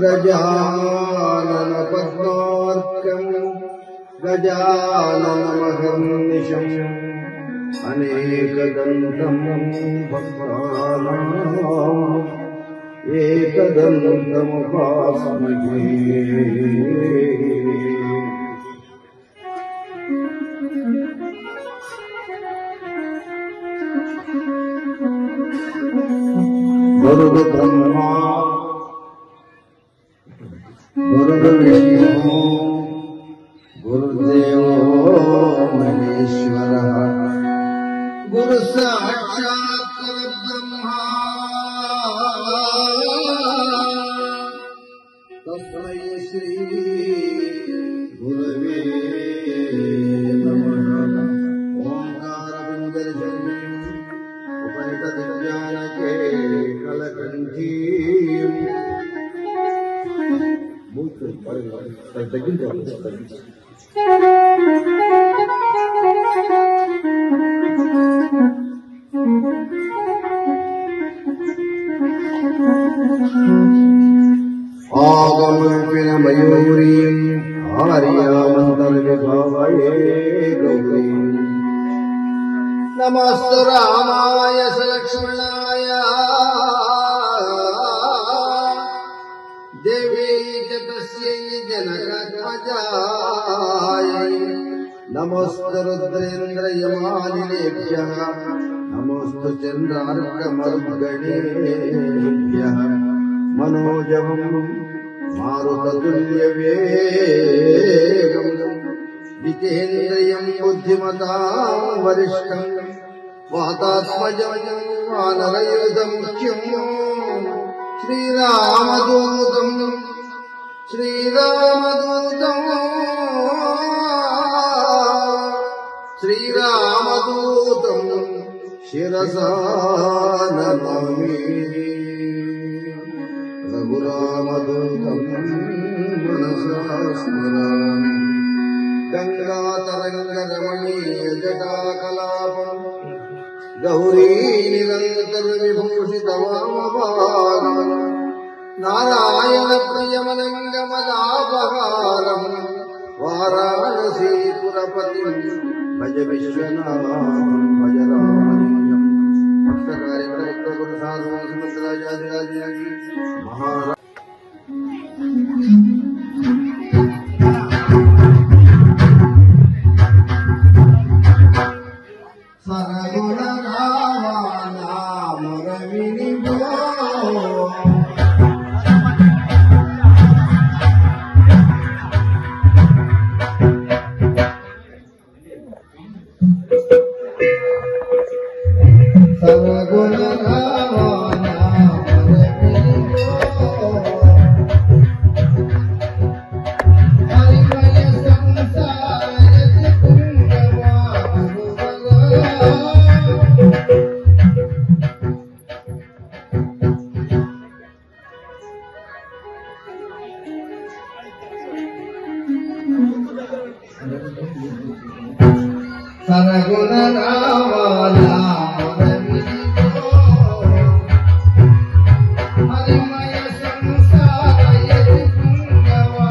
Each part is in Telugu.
गजानन पद्मार्कं गजाननमहर्निशम् अनेकदन्तं भक्तानाम् एकदन्तमुपास्महे। गुरुर्ब्रह्मा गुरुर्विष्णु गुरुर्देवो महेश्वरः गुरुसाक्षात् परब्रह्मा तस्मै श्री गुरवे नमः। ओंकारबिन्दर्जन्य उपनिषद्विज्ञानकेकलकण्ठीम् आगमर्पिण मयूरीम् आर्यामन्तर्विभावये गौरीम् नमस्तु रामाय सलक्ष्मणाय देवी च तस्यै जनकात्मजायै नमोऽस्तु रुद्रेन्द्रयमानिलेभ्यः नमोऽस्तु चन्द्रार्कमरुद्गणेभ्यः मनोजवम् मारुततुल्यवेगम् जितेन्द्रियम् बुद्धिमताम् वरिष्ठम् वातात्मजम् वानरयुधमुख्यम् श्रीरामदूतम् शिरसा नमामि। रघुरामदूतम् मनसा स्मरामि। गङ्गातरङ्गरमणीयजटाकलापम् गौरीनिरन्तरविभूषितवामभागम् नारायणप्रियमनङ्गमदापहारम् वाराणसीपुरपतिम् भज विश्वनाथम् भज रामलिङ्गम्। भक्तकार्यकर्तृगुरुसार्वभौमसुमद्राजाधिराजानि महाराज సరగుణ రావాలా హరిమయ సంసార యతిపుంగవా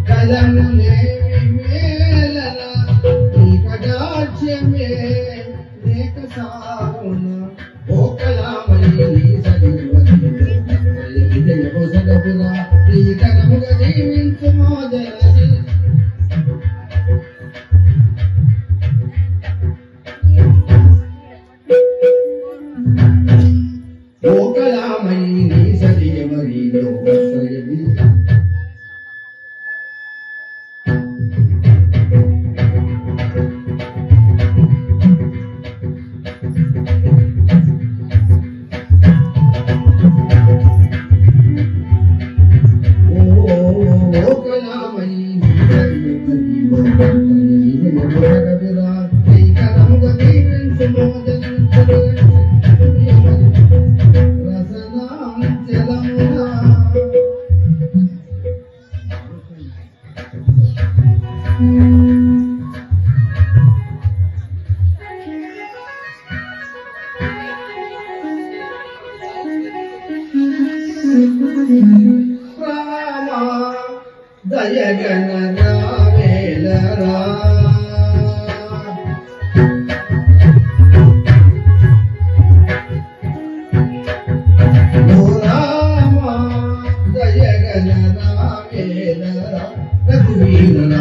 కలము లేవి మేలన నీ కటాక్షమే దయగణ రావేలరా దయగణ రావేలరా రఘువీరరాజీవలోచన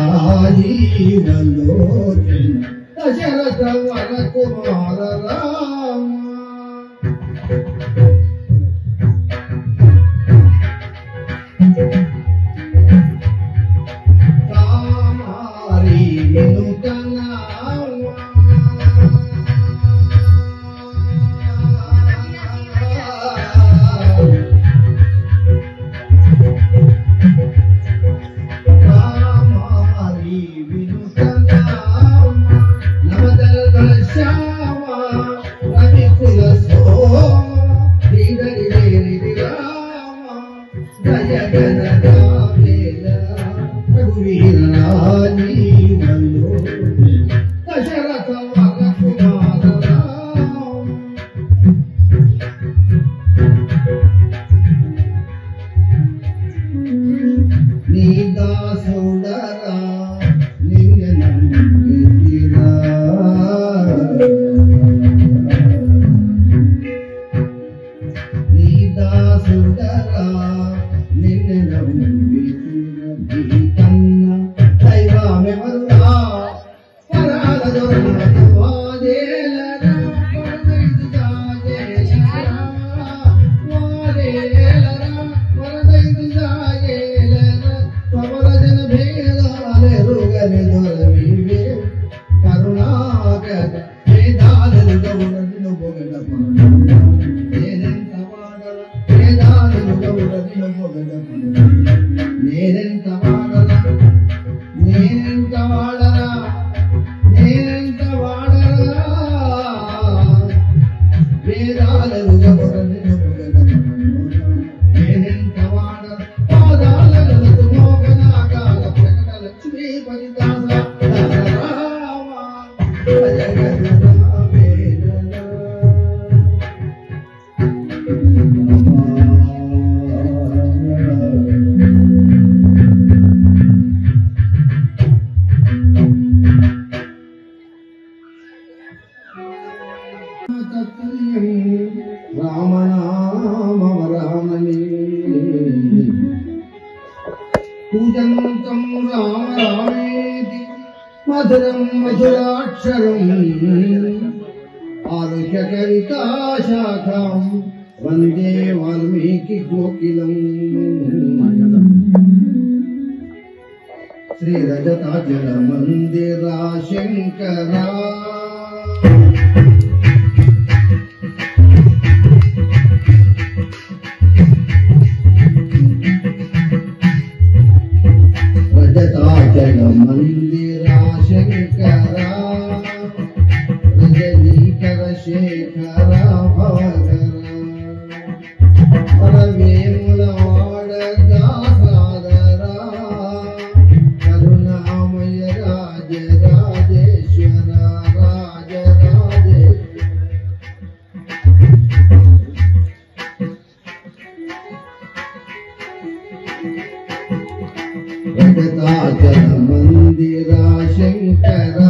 దశరథ వర కుమార రామ పూజంతం రామ రామేతి మధురం మధురాక్షరం ఆరుహ్య కవితాశాఖం వందే వాల్మీకి కోకిలం శ్రీ రజతాచల మందిరా శంకరా రజతాచల మందిరా శంకరా రజనీకర శేఖర భవకర పరవేముల వాడగా సాదరా కరుణామయ రాజ రాజేశ్వర రాజ రాజేశ్వర రజతాచల మందిరా శంకరా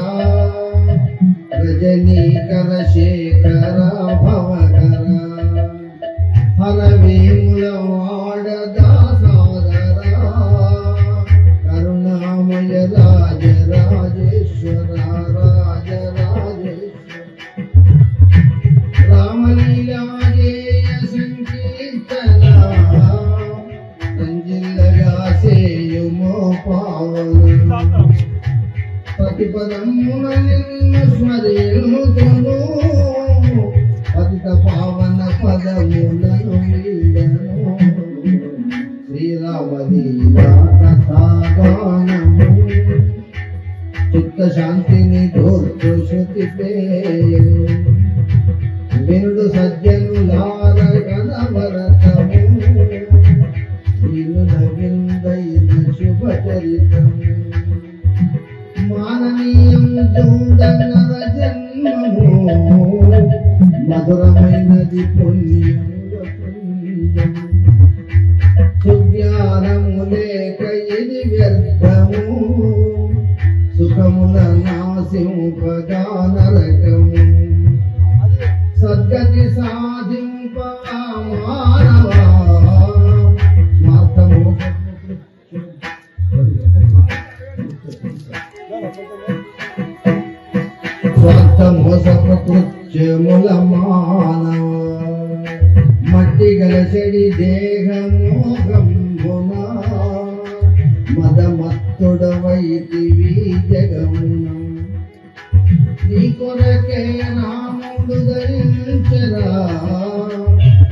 రజనీకర శేఖర భవకర హరవేముల వాడదా సాదరా కరుణామయ రాజ రాజేశ్వర రాజ రాజేశ్వర రామలీలాజేయ సంకీర్తన సంజిల్లగా సేయుమో పావన ప్రతిపదమున నిన్ను స్మరింతును పతిత పావన పదములను వీడను శ్రీరామలీలా కథాగానము చిత్త శాంతిని దోర్చు శృతి పేరు వినుడు సజ్జనులార గణభరతము వినుడ విందైన శుభచరితము మాననీయం చూడనర జన్మము మధురమైనది పుణ్యముల పుణ్యము శాసింపగా నరకము సద్గతి సాధింప మానవా స్వార్థమోస ప్రకృత్యముల మానవ మట్టి గలసడి దేహమోహంబున మదమత్తుడవైతివి జగమున నీ కొరకే రాముడు ధరించరా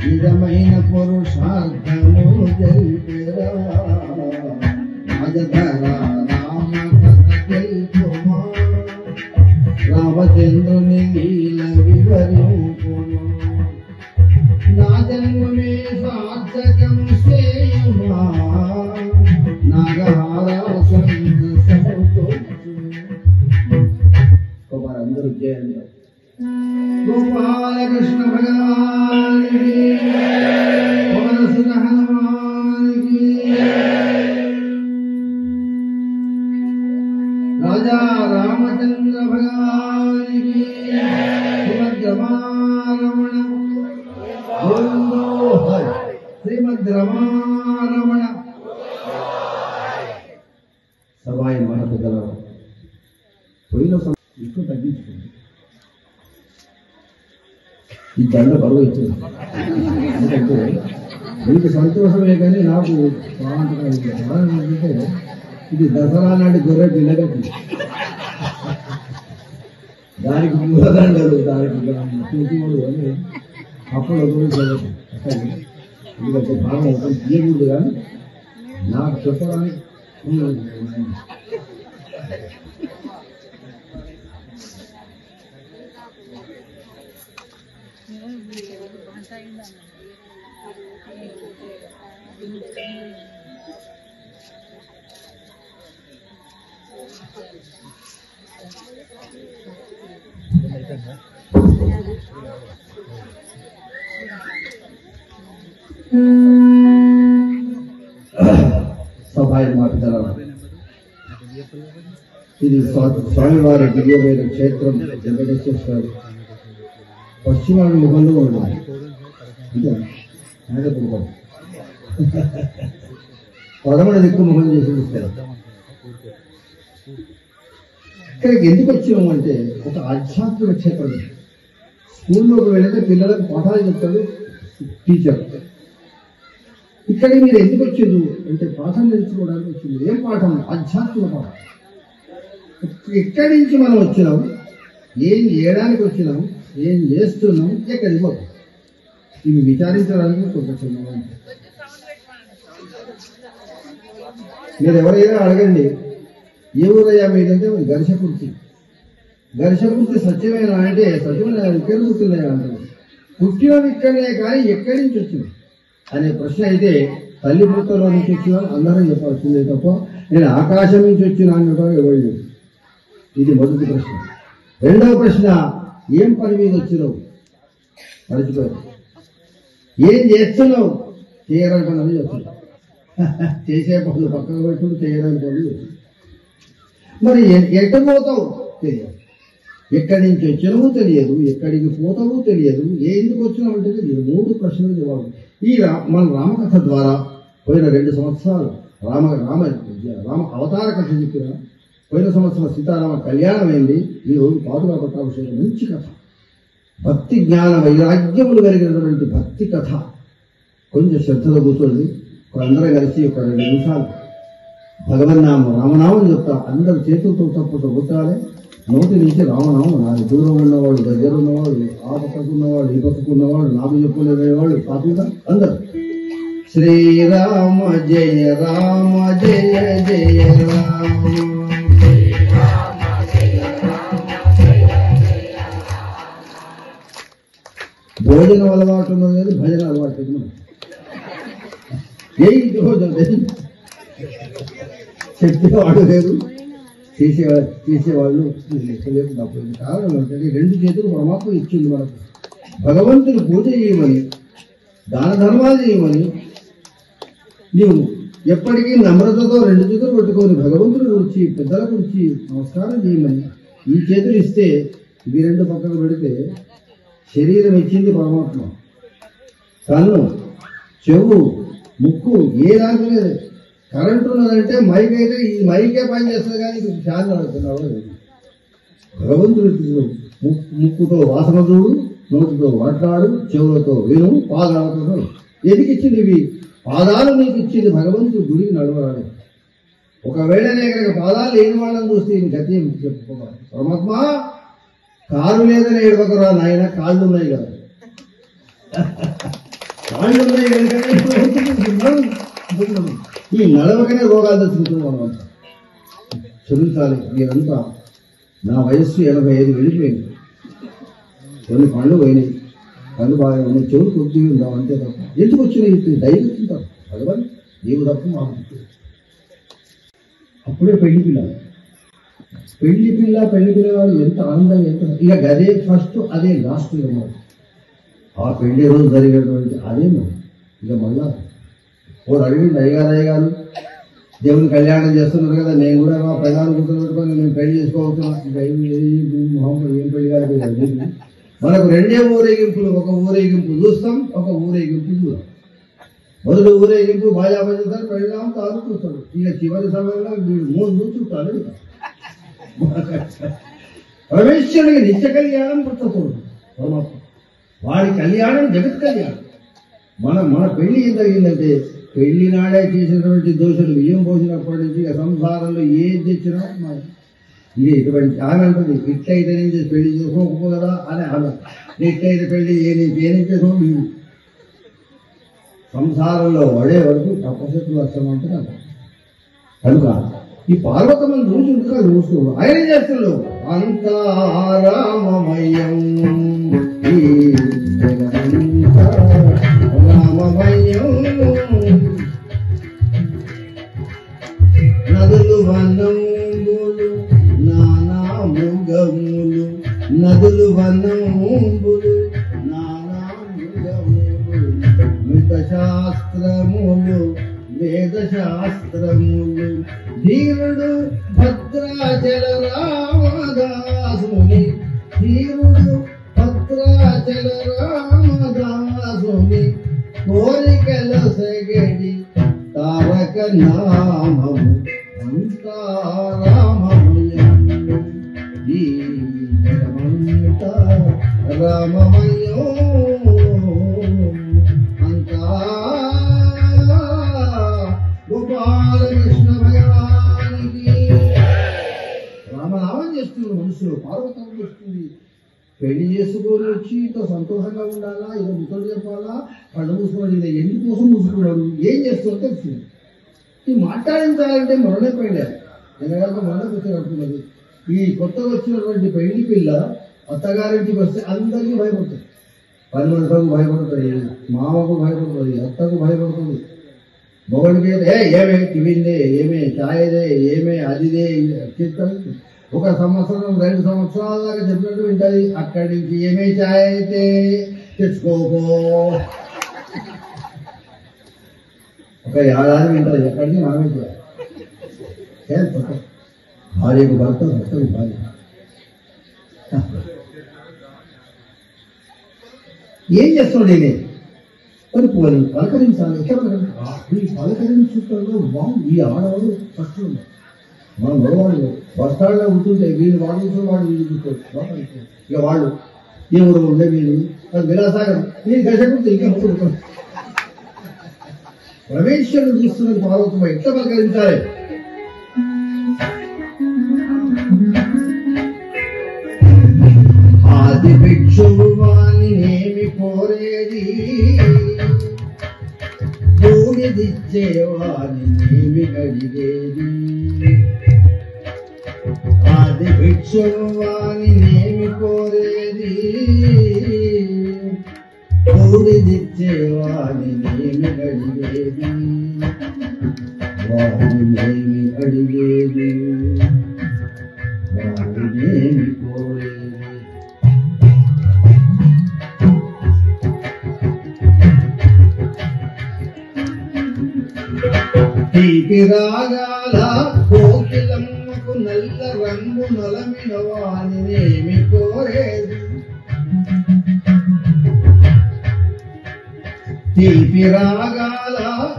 నిజమైన పురుషార్థము జరిపెరా రాజధరా రామ కథ తెలుపుమా రామచంద్రుని లీల వివరింపుమా నా జన్మమే సార్థకం శ్రేయమా నాగహార అందరూ చేయండి గోపాలకృష్ణ భగవానికి పవనసుత హనుమానికి రాజా రామచంద్ర భగవానికి శ్రీమద్రమారమణ గోవిందో హరి శ్రీమద్రమారమణ సభాయి మన పెద్దల పోయిన ఎక్కువ తగ్గించుకుంది ఈ దండ బరువు ఇచ్చింది ఎందుకంటే మీకు సంతోషమే కానీ నాకు ఏంటంటే ఇది దసరా నాటి గొర్రె పిల్లగట్టి దానికి మూలదండలు దానికి చూపుడు అని అప్పుడు ఎందుకంటే భాగం ఒకటి తీయకూడదు కానీ నాకు చెప్పడానికి సభాయి మాట్లాడాల ఇది స్వామివారి దివ్యమైన క్షేత్రం వెంకటేశ్వర పశ్చిమ ముఖంలో ఉన్నాయి పదమూడు దిక్కు ముఖం చేసి ఇక్కడికి ఎందుకు వచ్చినాము అంటే ఒక ఆధ్యాత్మిక క్షేత్రం. స్కూల్లోకి వెళితే పిల్లలకు పాఠాలు చెప్తాడు టీచర్. ఇక్కడికి మీరు ఎందుకు వచ్చిండు అంటే పాఠం నేర్చుకోవడానికి వచ్చింది. ఏం పాఠం? ఆధ్యాత్మిక పాఠం. ఎక్కడి నుంచి మనం వచ్చినాం, ఏం చేయడానికి వచ్చినాం, ఏం చేస్తున్నాం, ఎక్కడికి పోతాం, ఇవి విచారించడానికి కొంత చిన్నగా. మీరు ఎవరైనా అడగండి, ఏ ఊరయ్యా మీదంటే గరిషకుర్తి. గరిషకుర్తి సత్యమేనా అంటే సత్యమైన ఇక్కడ పుట్టినాయా అంటారు. పుట్టినవి ఇక్కడనే కానీ ఎక్కడి నుంచి వచ్చినాం అనే ప్రశ్న అయితే తల్లి పుట్టలో నుంచి వచ్చినా అందరం చెప్పాల్సిందే తప్ప నేను ఆకాశం నుంచి వచ్చినా అనడం ఎవరు లేదు. ఇది మొదటి ప్రశ్న. రెండవ ప్రశ్న, ఏం పని మీద వచ్చినావు? మర్చిపోయావు. ఏం చేస్తున్నావు? చేయడానికి పనులు చెప్తున్నావు. చేసే పనులు పక్కన పెట్టుకుని చేయడానికి పనులు చెప్తున్నావు. మరి ఎక్కడ పోతావు తెలియదు, ఎక్కడి నుంచి వచ్చినావు తెలియదు, ఎక్కడికి పోతావు తెలియదు, ఎందుకు వచ్చినావు అంటే తెలియదు. 3 ప్రశ్నలు జవాబు. ఈ మన రామకథ ద్వారా పోయిన 2 సంవత్సరాలు రామ అవతార కథ చెప్పిన, పోయిన సంవత్సరం సీతారామ కళ్యాణం అయింది. ఈరోజు పాదుకా పట్టాభిషేకం. మంచి కథ, భక్తి జ్ఞాన వైరాగ్యములు కలిగినటువంటి భక్తి కథ. కొంచెం శ్రద్ధలో కూర్చోండి. అందరం కలిసి ఒక 2 నిమిషాలు భగవన్నామం రామనామం చెప్తా. అందరు చేతులతో తప్పుతో కూర్చోవాలి. నోటి నుంచి రామనామం. నాకు దూరం ఉన్నవాడు, దగ్గర ఉన్నవాడు, ఆ పక్కకున్నవాడు, ఈ పక్కకున్నవాడు, నాకు చెప్పుకునేవాడు, పాపంగా అందరు శ్రీరామ జయ రామ జయ జయ రామ. భోజనం అలవాటు ఉన్నది లేదు, భజన అలవాటు ఏ భోజనం లేదు, చెప్పేవాడు లేదు, చేసేవాళ్ళు లెక్కలేదు. కారణం ఏంటంటే 2 చేతులు పరమాత్మ ఇచ్చింది మనకు. భగవంతుని పూజ చేయమని, దాన ధర్మాలు చేయమని, నీవు ఎప్పటికీ నమ్రతతో 2 చేతులు పట్టుకొని భగవంతుని గురించి, పెద్దల గురించి నమస్కారం చేయమని ఈ చేతులు ఇస్తే ఇవి రెండు పక్కకు పెడితే శరీరం ఇచ్చింది పరమాత్మ. కన్ను, చెవు, ముక్కు ఏ దాంట్లో లేదు. కరెంటు ఉన్నదంటే మైక్ అయితే ఈ మైకే పని చేస్తుంది, కానీ ఫ్యాన్ నడుస్తున్నావు. భగవంతుడు ముక్కుతో వాసన చూడు, నోటితో మాట్లాడు, చెవులతో విను, పాదాలతో ఎందుకిచ్చింది ఇవి? పాదాలు నీకు ఇచ్చింది భగవంతుడు గుడికి నడవరాడు. ఒకవేళ నేను పాదాలు లేని వాళ్ళని చూస్తే ఈ గతి చెప్పుకోవాలి. పరమాత్మ కాళ్ళు లేదని ఏడవకరా నాయన, కాళ్ళు ఉన్నాయి కదా, కాళ్ళు ఉన్నాయి కనుక ఈ నడవకనే రోగాలు తెచ్చుకుంటున్నాం. చదువుతాలి. మీరంతా నా వయస్సు 85 వెళ్ళిపోయింది. కొన్ని పళ్ళు పోయినాయి, కళ్ళు బాగా ఉన్నాయి, చెవులు కొద్దిగా ఉందాం అంతే తప్ప. ఎందుకు వచ్చినాయి? దైవం తింటారు భగవాన్, నీవు తప్ప మాకు. అప్పుడే పెళ్లి పిల్లవాడు ఎంత ఆనందంగా, ఎంత ఇక గదే ఫస్ట్, అదే లాస్ట్. ఆ పెళ్లి రోజు జరిగేటువంటి అదేమో ఇక మళ్ళా ఓ అడిగింది, అయ్యగారు దేవుని కళ్యాణం చేస్తున్నారు కదా, నేను కూడా మా ప్రధాన కూతురు నేను పెళ్లి చేసుకోవచ్చున్నా. మొహమ్మద్ ఏం పెళ్లి కాదు. మనకు రెండే ఊరేగింపులు, ఒక ఊరేగింపు చూస్తాం, ఒక ఊరేగింపు చూస్తాం. మొదటి ఊరేగింపు బాజా బజారు పెళ్ళాం తాను చూస్తాడు. ఇక చివరి సమయంలో వీడు ముందు చూస్తాడు. పరమేశ్వరుడికి నిత్య కళ్యాణం పుట్టకూడదు పరమాత్మ. వాడి కళ్యాణం జగత్ కళ్యాణం. మన పెళ్లి ఏం జరిగిందంటే, పెళ్లి నాడే చేసినటువంటి దోషులు బియ్యం పోసినప్పటి నుంచి ఇక సంసారంలో ఏం తెచ్చినా ఇక ఇటువంటి ఆమె అంటుంది, ఇట్లయితే నేను చేసి పెళ్లి చేసుకోకపో కదా అని ఆమె, ఇట్లయితే పెళ్లి ఏం చేసుకో. సంసారంలో పడే వరకు తపశక్తులు వస్తామంటే కనుక ఈ పార్వతమ్మను చూసి ఆయన ఏం చేస్తున్నాడు? అంతా రామమయం, రామమయం. నదులు వనములు నానా మృగములు, నదులు వనములు నానా మృగములు, మృత శాస్త్రములు వేద శాస్త్రములు, ధీరుడు భద్రాచల రామదాసుని, ధీరుడు భద్రాచల రామదాసుని, కోరికల సగడి తారక నామము అంతా రామమయం. ఈ జగమంతా రామమయం, అంతా గోపాలకృష్ణ భగవానికి. రామనామం చేస్తున్నారు మనుషులు, పార్వతం చేస్తుంది. పెళ్లి చేసుకొని వచ్చి ఇంత సంతోషంగా ఉండాలా, ఇలా ముసలు చెప్పాలా, కళ్ళు మూసుకోవాలి. ఇలా ఎందుకోసం మూసుకున్నాడు, ఏం చేస్తుందో తెలిసింది. ఈ మాట్లాడించాలంటే మొరనే పెళ్ళారు, ఎందుకంటే మొరలకు వచ్చినట్టున్నది. ఈ కొత్తగా వచ్చినటువంటి పెళ్లి పిల్ల అత్తగారింటికి వస్తే అందరికీ భయపడుతుంది. పని మనుషులకు భయపడుతుంది, మామకు భయపడుతుంది, అత్తకు భయపడుతుంది. మొగడికి ఏమే టిఫిన్దే, ఏమే ఛాయదే, ఏమే అదిదే చెప్తాను. ఒక సంవత్సరం 2 సంవత్సరాల దాకా చెప్పినట్టు వింటుంది. అక్కడి నుంచి ఏమే ఛాయ్ అయితే తెచ్చుకోకో, ఒక ఏడాది వింటుంది. ఎక్కడికి నామే చేయాలి. భార్యకు భర్త, భర్తకు భార్య. ఏం చేస్తున్నాడు నేనే మరి పోలి పలకరించాలి. ఎక్కడ పలకరించుకుంటాడు బాగు. ఈ ఆడవాళ్ళు ఫస్ట్ ఉన్నారు, మనం మగవాళ్ళు బస్ స్టాండ్లో ఉంటుంటే వీళ్ళు వాడు వాడు వీళ్ళు చూసుకోవచ్చు. ఇక వాళ్ళు ఎవరు ఉండే వీళ్ళు విలాసాగర్ నేను గజకుంటే ఇంకా ముందు పరమేశ్వరుడు చూస్తున్నది. పార్వతమ్మ ఎట్లా పలకరించాలి? ఆది భిక్షువు వాణినేమి కోరేది, బూడిదిచ్చేవాణినేమి అడిగేది. ఆది భిక్షువు వాణినేమి కోరేది, బూడిదిచ్చేవాణినేమి అడిగేది. వాణినేమి అడిగేది, వాణినేమి కోరేది. తీపి రాగాల కోకిలమ్మకు నల్ల రంగు నలమిన వానినేమి కోరేది తీపి రాగాల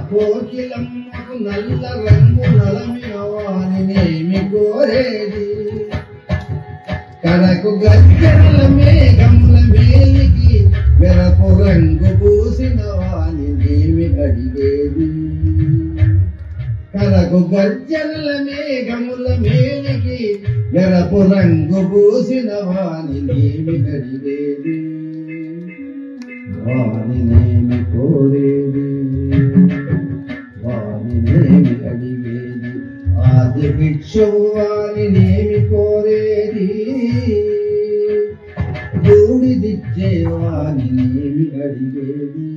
కోకిలమ్మకు నల్ల రంగు నలమిన వానినేమి కోరేది కరకు గజ్జల మేఘముల మేలికి వెరపు రంగు పూసిన వానినేమి అడిగేది కరకు గజ్జల మేఘముల మేలికి వెరపు రంగు పూసిన వానినేమి అడిగేది వానినేమి కోరేది వానినేమి అడిగేది ఆది భిక్షవు వానినేమి కోరేది బూడిదిచ్చే వానినేమి అడిగేది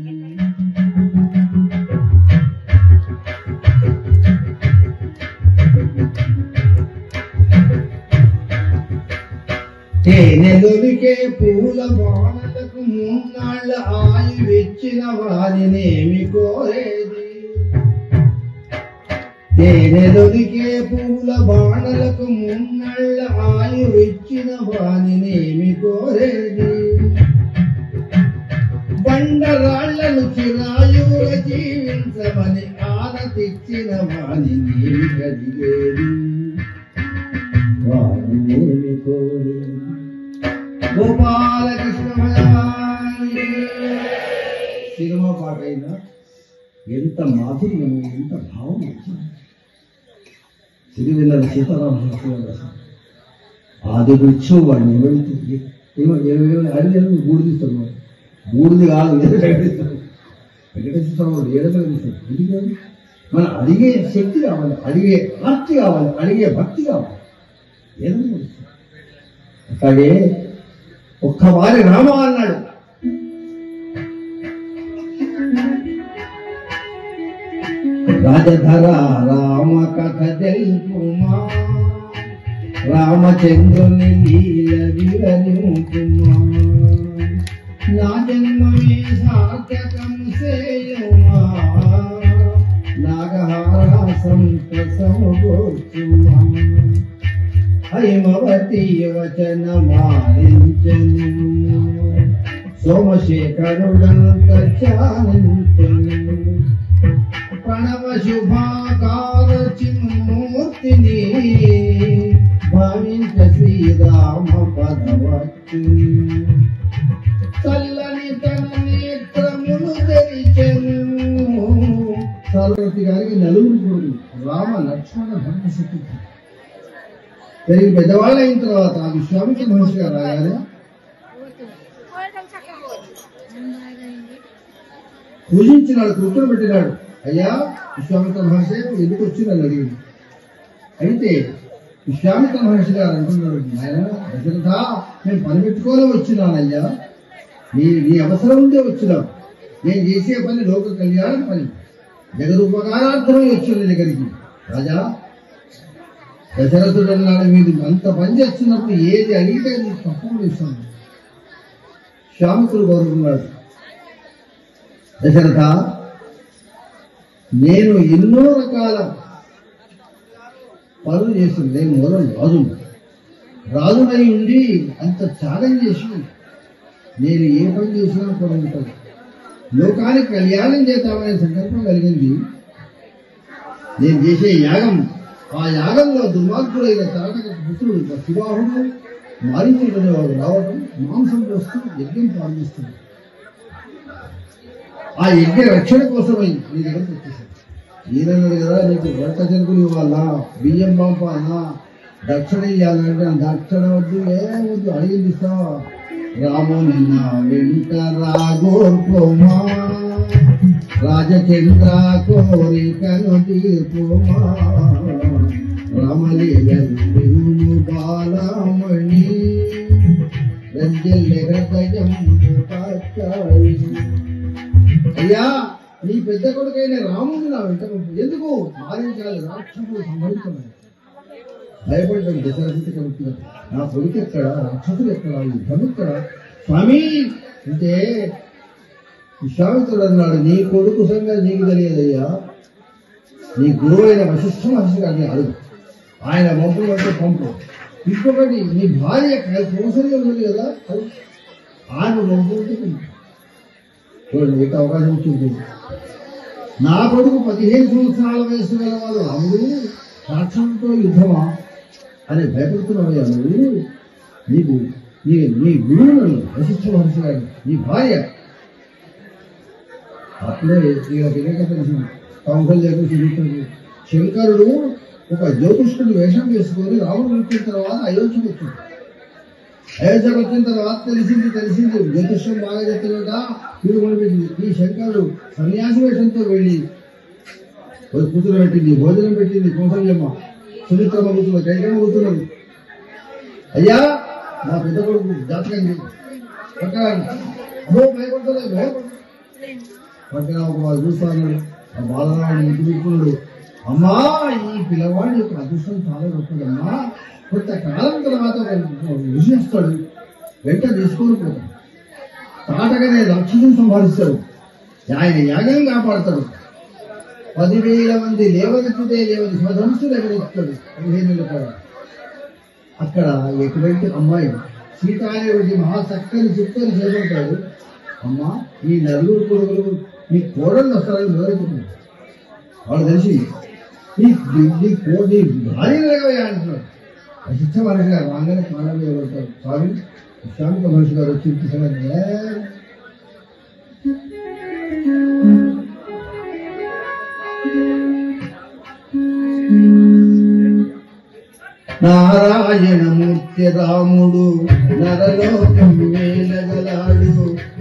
తేనెలొలికే పూల బాణలకు మూన్నాళ్ళ ఆయువిచ్చిన వానినేమి కోరేది తేనెలొలికే పూల బాణలకు మూన్నాళ్ళ ఆయువిచ్చిన వానినేమి కోరేది బండరాళ్లను చిరాయువుల జీవించమని ఆనతిచ్చిన వానినేమి అడిగేది వానినేమి కోరేది గోపాలకృష్ణ సినిమా పాట అయినా ఎంత మాధుర్యము ఎంత భావం వచ్చింది సిరివెన్నెల సీతారామశాస్త్రి ఆది వృక్షం వాడిని ఏమైతే అడిగి బూడిదిస్తాడు బూడిది కాదు వెంకటేశ్వర స్వామి ఏడగలిగిస్తాడు ఇది కాదు మనం అడిగే శక్తి కావాలి అడిగే ఆర్తి కావాలి అడిగే భక్తి కావాలి ఏదైనా అట్లాగే ఒక్కవారి రామ అన్నాడు రాజధర రామ కథ తెలుపుమా రామచంద్రుని లీల వివరింపుమా నా జన్మమే సార్థకం సేయుమా నాగహార సంతసము గోర్చుమా హైమవతి వచన మారించను సోమశేఖరుడంత చాలించను ప్రణవ శుభాకార చిన్మూర్తిని భావించ శ్రీరామ పదవచ్చు చల్లని తన నేత్రములు తెరిచెను సరస్వతి గారికి నలుగురు కొడుకులు రామ లక్ష్మణ భరత శత్రుఘ్నుడు పెరిగి పెద్దవాళ్ళు అయిన తర్వాత విశ్వామిత్ర మహర్షి గారు రాగానే పూజించినాడు కృతులు పెట్టినాడు అయ్యా విశ్వామిత్ర మహర్షి ఎందుకు వచ్చి నన్ను అడిగింది అయితే విశ్వామిత్ర మహర్షి గారు అంటున్నాడు ఆయన దశరథ నేను పని పెట్టుకోలే వచ్చినానయ్యా నీ అవసరం ఉంటే వచ్చినాను నేను చేసే పని లోక కళ్యాణ పని జగదుపకారార్థమై వచ్చిన దగ్గరికి రాజా దశరథుడు అన్నాడు మీరు అంత పని చేస్తున్నప్పుడు ఏది అడిగితే నీకు తప్పకుండా ఇస్తాను శ్యామికుడు కోరుకున్నాడు దశరథ నేను ఎన్నో రకాల పనులు చేస్తుంది నేను మొదలు రాజునై ఉండి అంత త్యాగం చేసి నేను ఏ పని చేసినా కూడా ఉంటుంది లోకానికి కళ్యాణం చేద్దామనే సంకల్పం కలిగింది నేను చేసే యాగం ఆ యాగంలో దుర్మార్గుడైన తాటక పుత్రుడు శివాహుడు మారించుకునే వాడు రావడం మాంసం వస్తూ యజ్ఞం ప్రారంభిస్తుంది ఆ యజ్ఞ రక్షణ కోసమై నీ దగ్గరకు వచ్చేసాడు ఈయనన్నాడు కదా నీకు వంట చెరుకులు ఇవ్వాలా బియ్యం పంపాలా దక్షిణ ఇవ్వాలంటే దక్షిణ వద్దు ఏమొద్దు అడిగింది ఇస్తావా రాముని నా వెంట రాగోర్కోమా రాజచంద్ర కోరికను తీర్పుమా రమలీలను బాలమణి రంజల్ హృదయం అయ్యా నీ పెద్ద కొడుకైన రాముడు నా వెంట ఎందుకు మారించాలి రాక్షసులు సంభవిస్తున్నాయి భయపడ్డాడు దశరథుడి కొడుకు నా కొడుకు ఎక్కడ రాక్షసులు ఎక్కడ యుద్ధం ఎక్కడ స్వామి అంటే విశ్వామిత్రుడు అన్నాడు నీ కొడుకు సంగతి నీకు తెలియదయ్యా నీ గురువు అయిన వశిష్ఠ మహర్షి గారిని అడుగు ఆయన పంపులు అంటే పంపు. ఇంకొకటి నీ భార్య కౌసల్యం ఉంది కదా, ఆమె పంపు చూడండి ఎంత అవకాశం వచ్చింది. నా కొడుకు 15 సంవత్సరాల వయసు గలవాడు రాముడు రాక్షసులతో యుద్ధమా అని భయపడుతున్నావయ్యా నువ్వు. నీకు నీ గురువులను వశిష్ఠ మహర్షి గారు నీ భార్య. అప్పుడే తెలియక తెలిసింది కౌసల్యకు చూపుతుంది. శంకరుడు ఒక జ్యోతిష్కుడు వేషం వేసుకొని రాముడు వచ్చిన తర్వాత అయోధ్యకు వచ్చింది. అయోధ్యకు వచ్చిన తర్వాత తెలిసింది జ్యోతిష్యం బాగా చెప్తున్నట తిరుగుబడి పెట్టింది. ఈ శంకరుడు సన్యాసి వేషంతో వెళ్ళి కూతురు పెట్టింది, భోజనం పెట్టింది. కౌసల్యమ్మ సుమిత్రమ్మ కూతురు కైకమ్మ కూతురు. అయ్యా నా పెద్ద కొడుకు జాతకం భయపడతలేదు పక్కన ఒక వాళ్ళు చూస్తాను. ఆ బాలరాముడు ఇంటి పెట్టుకున్నాడు. అమ్మా ఈ పిల్లవాడి యొక్క అదృష్టం చాలా గొప్పదమ్మా, కొంతకాలం తర్వాత విషయిస్తాడు, వెంట తీసుకొని పోతాడు. తాటగానే రాక్షసుని సంహరిస్తాడు, ఆయన యాగం కాపాడతాడు. 10,000 మంది లేవనెత్తుతే లేవని స్వధంసులు ఎగరెత్తాడు 15 ఏళ్ళ తర్వాత. అక్కడ ఎటువంటి అమ్మాయి సీతాదేవి మహాచక్కని చిత్తని చేపడతాడు. అమ్మా ఈ నలుగురు కొడుకులు నీ కోడళ్ళు వస్తారని వివరించుకున్నాడు. వాళ్ళు తెలిసి నీ భార్య లేవయ్యా అంటున్నాడు. వశిష్ఠ మహర్షి గారు రాగానే కాలం ఇవ్వబడతారు. స్వామి విశ్రాంత మహర్షి గారు వచ్చి నారాయణమూర్తి రాముడు నరలోకం మేలగలాడు.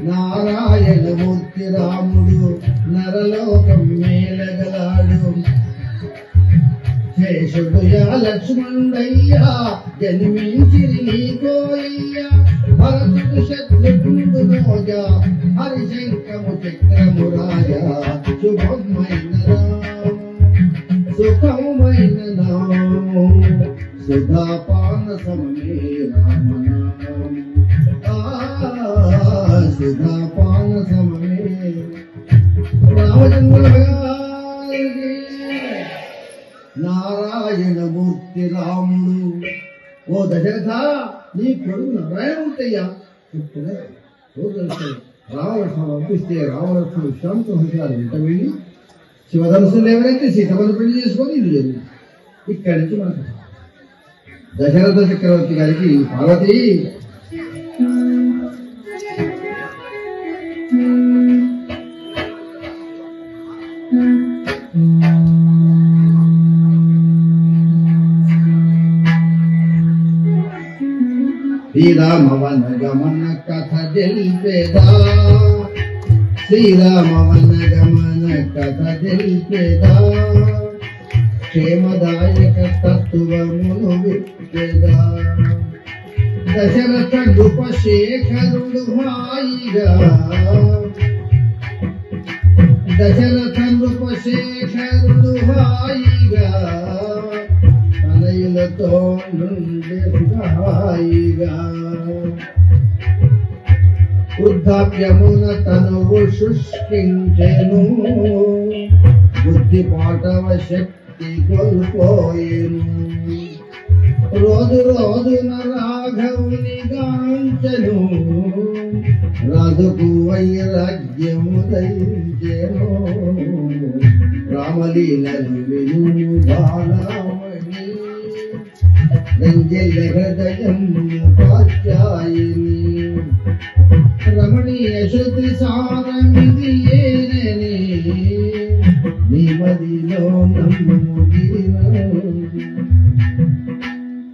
నారాయణమూర్తి రాముడు నరలోకం మేలగలాడు. శేషుడుయా లక్ష్మణుడయ్యా జన్మించిరి నీకోయ్యా. భరతుడు శత్రుఘ్నుడు మోజా హరిశంకము చక్రము రాజా. శుభమైన సుఖమైన నామం సుధాపాన సమమే రామనామం. సుధాపాన సమమే రామచంద్ర. నారాయణమూర్తి రాముడు. ఓ దశరథ నీ కొడుకు నారాయణమూర్తయ్యా చెప్తున్నా. రామలక్ష్మణ పంపిస్తే రామలక్ష్మణ విశ్రాంత హంసారు వెంట వెళ్ళి శివధనుసులు ఎవరైతే సీతమ్మను పెళ్లి చేసుకొని ఇది లేదు. ఇక్కడి నుంచి మనకు దశరథ చక్రవర్తి గారికి పార్వతి శ్రీరామవన గమన కథ తెలిపేదా. శ్రీరామవన గమన కథ తెలిపేదా. క్షేమదాయక తత్వమును విప్పేదా. దశరథ నృపశేఖరుడు హాయిగా. దశరథ నృపశేఖరుడు హాయిగా. తనయులతో నుండి హాయిగా. వృద్ధాప్యమున తనువు శుష్కించెను. బుద్ధి పాఠవ శక్తి కోల్పోయేను. రోజు రోజున రాఘవుని గాంచెను. రాజుకు వైరాగ్యము దయించెను. రామలీలను విను బాణమణి. రంజల హృదయం కాత్యాయిని. రమణీయ శృతి సారమిది ఏనని. నిమదిలో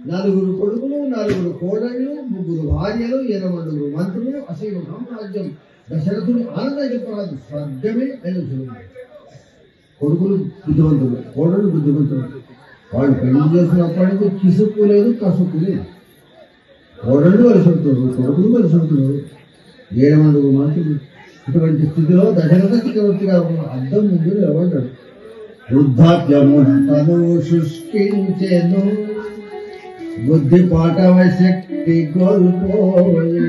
నలుగురు కొడుకులు, 4 కోడళ్ళు, 3 భార్యలు, 80 మంత్రులు, అసలు సామ్రాజ్యం. దశరథుని ఆనందం చెప్పరాదు, స్వర్గమే అయోధ్య. కొడుకులు బుద్ధివంతులు, కోడళ్ళు బుద్ధివంతులు. వాళ్ళు పెళ్లి చేసినప్పటి నుంచి కిసుక్కు లేదు, కసుక్కు లేదు. కోడళ్ళు కలిసి ఉంటున్నారు, కొడుకులు కలిసి ఉంటున్నారు. 7 మంత్రులు. ఇటువంటి స్థితిలో దశరథ చక్రవర్తి గారు అద్దం ముందు నిలబడ్డాడు. వృద్ధాప్యము తను శుష్కించెను. బుద్ధి పాఠవ శక్తి కోల్పోయి.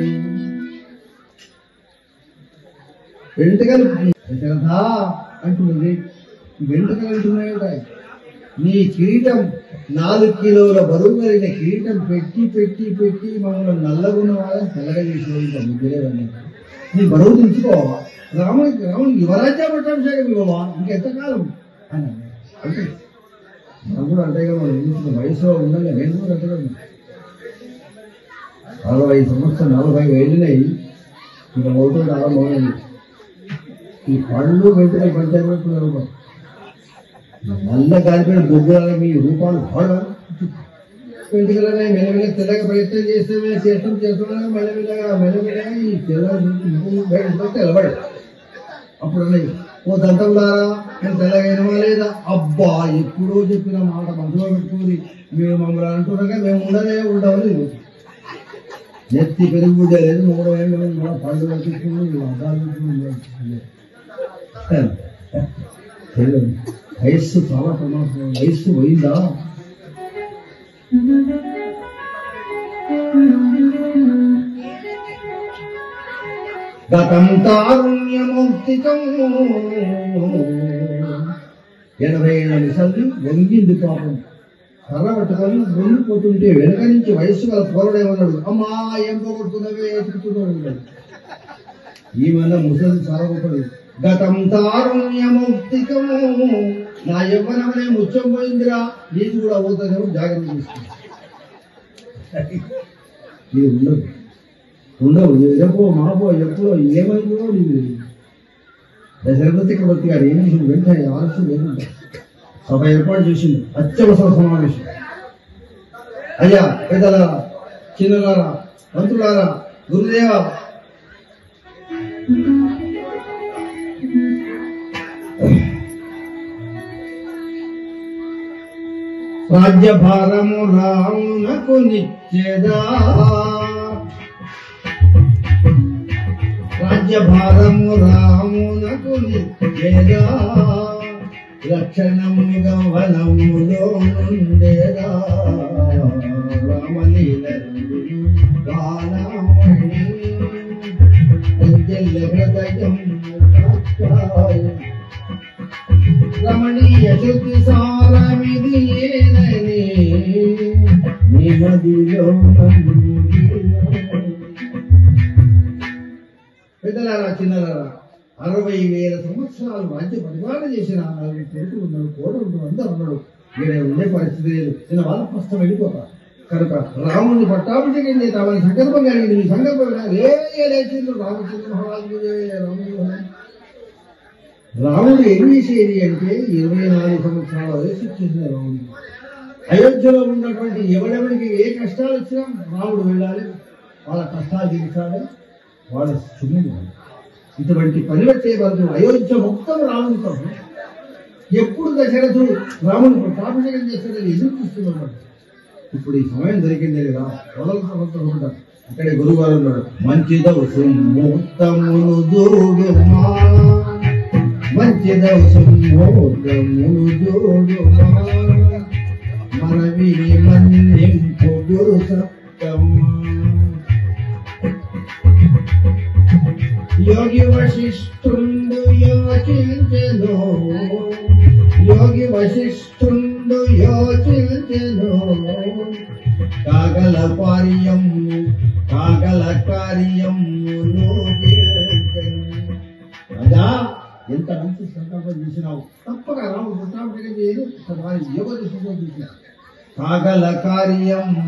వెంటకలు దశరథ అంటున్నది. వెంటకలు అంటున్నాయి. నీ కిరీటం 4 కిలోల బరువు కలిగిన కిరీటం పెట్టి పెట్టి పెట్టి మమ్మల్ని నల్లగున్న వాళ్ళని తెల్లగా చేసేవాళ్ళు ముగ్గులేవన్నీ. నీ బరువు దించుకోవా, రాముడికి యువరాజ్య పట్టాభిషేకం ఇవ్వవా, ఇంకెంతకాలం అని అంటే మనం కూడా అంటే మనం వయసులో ఉండాలి. నేను కూడా అంటే 45 సంవత్సరాలు 40 వెళ్ళినాయి. ఇక ఒకటో ఆరంభమైంది. ఈ పళ్ళు వెంటనే పంచాయతీ నల్ల గాలిపైన బొగ్గుల మీ రూపాలు వెంటనే మెల్లమెల్ల తెల్లగా ప్రయత్నం చేస్తున్నా మెల్లమెల్లగా ఈ తెల్లబడి అప్పుడు ఓ దంతంలారా నేను తెల్లగైనవా లేదా, అబ్బా ఎప్పుడో చెప్పిన మాట మనసులో పెట్టుకుని మేము మమ్మల్ని అంటున్నాగా మేము ఉండవని నెత్తి పెరుగు లేదు 3 ఏళ్ళు పళ్ళు పెట్టుకుని వయస్సు చాలా ప్రమాదం. వయస్సు పోయిందా? గతం తారుణ్యమౌక్తికం 80 ఏళ్ళ నిసల్లి వంగింది పాపం. కర్ర పట్టుకొని వంగిపోతుంటే వెనక నుంచి వయస్సు గల పోరడేమన్నాడు, అమ్మా ఏం పోగొట్టుకున్నవే ఎదుగుతున్నాడు. ఈమెన ముసలి చాలా గొప్పది. గతం తారుణ్యమౌక్తికము, నా యవ్వనమనే ముత్యం పోయిందిరా, నీకు కూడా పోతుందేమో జాగ్రత్త తీసుకుంది. ఇది ఉండవు ఎప్పుడో మాపో ఎప్పుడో ఏమైందో నీకు దశరథ చక్రవర్తి గారు ఏం చేసింది, వెంటనే ఆలస్యం లేకుండా సభ ఏర్పాటు చేసింది. అత్యవసర సమావేశం. అయ్యా పెద్దలారా, చిన్నలారా, మంత్రులారా, గురుదేవ, రాజ్యభారము రామునకు నిత్యదా, రాజ్యభారము రామునకు నిత్యదా, లక్షణముగా వనములో ఉండేదా, రామలీల బాలమణి హృదయం రమణీయ శృతి సారమిది ఏనని నిమదిలో. పెద్దలారా, చిన్నలారా, 60,000 సంవత్సరాలు రాజ్య పరిపాలన చేసిన 4 కొడుకులు ఉన్నాడు, కోడలు అందరూ ఉన్నాడు. వీడే ఉండే పరిస్థితి లేదు. చిన్న వాళ్ళ ప్రస్తుతం వెళ్ళిపోతారు కనుక రాముడిని పట్టాభిషేకం చేద్దామని సంకల్పం కలిగింది. మీ సంకల్పం లేచిండు రామచంద్ర మహారాజు. రాముడు ఏం చేసేది అంటే 24 సంవత్సరాల వయసు చేసిన రాముడు. అయోధ్యలో ఉన్నటువంటి ఎవరెవరికి ఏ కష్టాలు వచ్చినా రాముడు వెళ్ళాలి, వాళ్ళ కష్టాలు తీర్చాలి, వాళ్ళ చుమ్ము. ఇటువంటి పనులు చేయబడుతూ అయోధ్య మొత్తం రాముడి కోసం ఎప్పుడు దశరథుడు రాముడు పట్టాభిషేకం చేస్తాడని ఎదురు చూస్తున్నాడు. ఇప్పుడు ఈ సమయం దొరికింది కదా, వదలకుండా అక్కడే గురువారు ఉన్నాడు. మంచిదవు సుముహూర్తమును దూడుమా, మంచిదవు సుముహూర్తమును దూడుమా, మనవి మన్నింపు గురు సప్తమా. యోగి వశిష్ఠుండు యోచించెను, యోగి వశిష్ఠుండు యోచించెను, కాగల కార్యము అదా ఎంత మంచి సంకల్పం చేసినావు. తప్పక రాముడు పట్టాభిషేకం చేయదు, యోగ దృష్టితో చూసిన కాగల కార్యము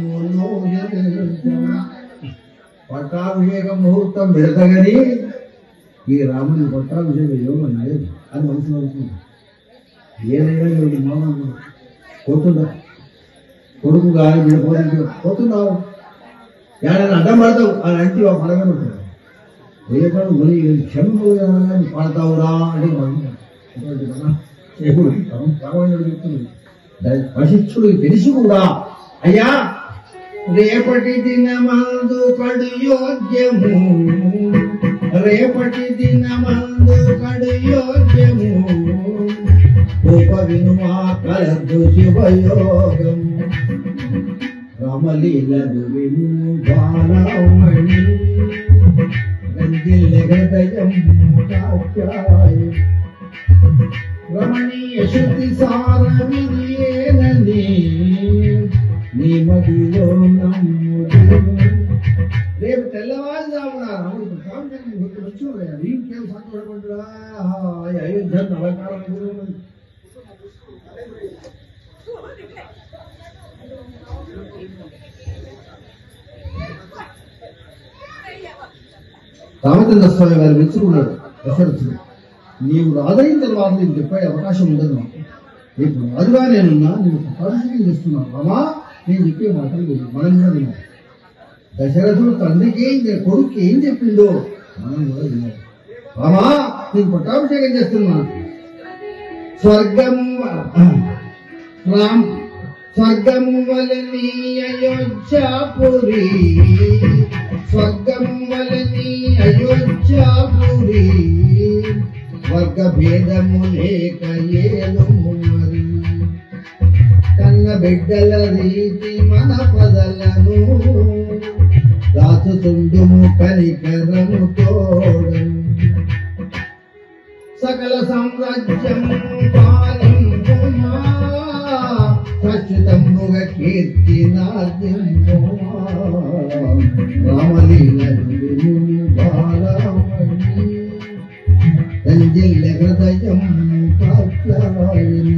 పట్టాభిషేక ముహూర్తం పెడతగని ఈ రాముడికి పట్టాభిషేకం యోగం లేదు అని మనసులో అనుకుంది. ఏదైనా వీడి మామ పోతుందా, కొడుకు కానీ వీడిపోతుంటే పోతున్నావు, ఏడైనా అడ్డం పడతావు అని అంటే పడగానే ఉంటుంది. రేపడు మళ్ళీ క్షమ పాడతావురా అంటే రామాయణుడు చెప్తుంది. వశిష్ఠుడికి తెలిసి కూడా అయ్యా రేపటి దినమందు కడు యోగ్యము, రేపటి దినమందు కడు యోగ్యము, ఉప వినుమా కలదు శుభయోగం, రామలీలదు విను బాలమణి హృదయం కాచాయ. రమణీయ శుద్ధి సారమిదియేనని నీ మదిలో నమ్ముదు. రేపు తెల్లవారుజామున రాముడు వచ్చాడు. ఇంకేం సంతోషపడ్డా అయోధ్య నవకాలం రామచంద్ర స్వామి వారు మెచ్చుకున్నాడు దశరథుడు. నీవు రాదైన తర్వాత నీకు చెప్పే అవకాశం ఉండదు. నాకు రేపు రాజుగా నేనున్నా నేను పట్టాభిషేకం చేస్తున్నాను. రామా నేను చెప్పే మాటలు మనం కూడా విన్నాను. దశరథుడు తండ్రికి కొడుకు ఏం చెప్పిందో మనం కూడా విన్నాం. రామా నేను పట్టాభిషేకం చేస్తున్నాను. స్వర్గం స్వర్గం వలని అయోధ్యాపురి, స్వర్గం వలని అయోధ్యాపురి, వర్గ భేదము లేక ఏలుము మరి. కన్న బిడ్డల రీతి మన పదలను దాచుతుండుము కనికరము తోడను. సకల సామ్రాజ్యం పాలింపుమా, శాశ్వతముగా కీర్తి నాద్యముమా. రామలీలలు బాలమణి రంజిల్ల హృదయం కాత్యాయని.